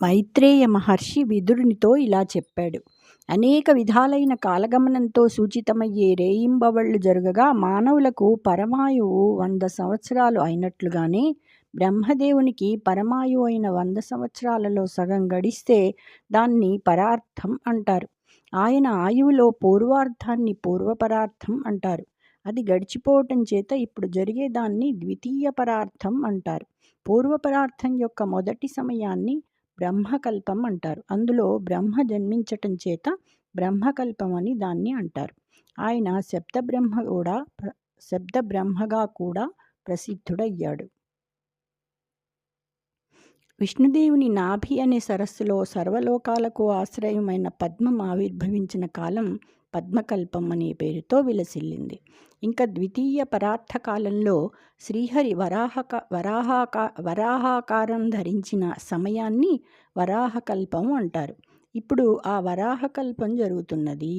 మైత్రేయ మహర్షి విదురునితో ఇలా చెప్పాడు. అనేక విధాలైన కాలగమనంతో సూచితమయ్యే రేయింబవళ్ళు జరగగా మానవులకు పరమాయువు 100 సంవత్సరాలు అయినట్లుగానే బ్రహ్మదేవునికి పరమాయువు అయిన 100 సంవత్సరాలలో సగం గడిస్తే దాన్ని పరార్థం అంటారు. ఆయన ఆయువులో పూర్వార్ధాన్ని పూర్వపరార్థం అంటారు. అది గడిచిపోవటం చేత ఇప్పుడు జరిగేదాన్ని ద్వితీయ పరార్థం అంటారు. పూర్వపరార్థం యొక్క మొదటి సమయాన్ని బ్రహ్మకల్పం అంటారు. అందులో బ్రహ్మ జన్మించటం చేత బ్రహ్మకల్పం అని దాన్ని అంటారు. ఆయన శబ్దబ్రహ్మగా కూడా ప్రసిద్ధుడయ్యాడు. విష్ణుదేవుని నాభి అనే సరస్సులో సర్వలోకాలకు ఆశ్రయమైన పద్మం ఆవిర్భవించిన కాలం పద్మకల్పం అనే పేరుతో విలసిల్లింది. ఇంకా ద్వితీయ పరార్థ కాలంలో శ్రీహరి వరాహాకారం ధరించిన సమయాన్ని వరాహకల్పం అంటారు. ఇప్పుడు ఆ వరాహకల్పం జరుగుతున్నది.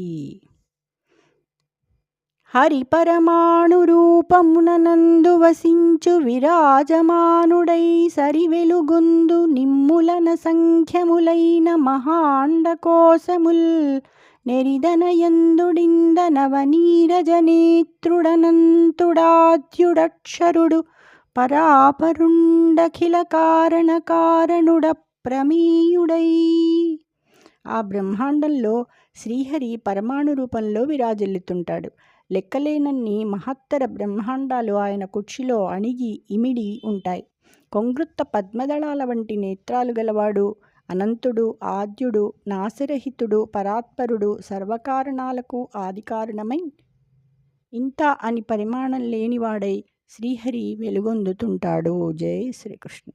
హరి పరమాణు రూపమునందు వసించు విరాజమానుడై సరి వెలుగొందు నిమ్ములన సంఖ్యములైన మహాండకోశముల్ నెరిదనయందుడిందనవనీరజనేత్రుడనంతుడాద్యుడక్షరుడు పరాపరుండఖిల కారణుడ ప్రమేయుడై. ఆ బ్రహ్మాండంలో శ్రీహరి పరమాణు రూపంలో విరాజిల్లుతుంటాడు. లెక్కలేనన్ని మహత్తర బ్రహ్మాండాలు ఆయన కుక్షిలో అణిగి ఇమిడి ఉంటాయి. కొంగృత్త పద్మదళాల వంటి నేత్రాలు గలవాడు, అనంతుడు, ఆద్యుడు, నాశరహితుడు, పరాత్పరుడు, సర్వకారణాలకు ఆదికారణమై ఇంత అని పరిమాణం లేనివాడై శ్రీహరి వెలుగొందుతుంటాడు. జై శ్రీకృష్ణ.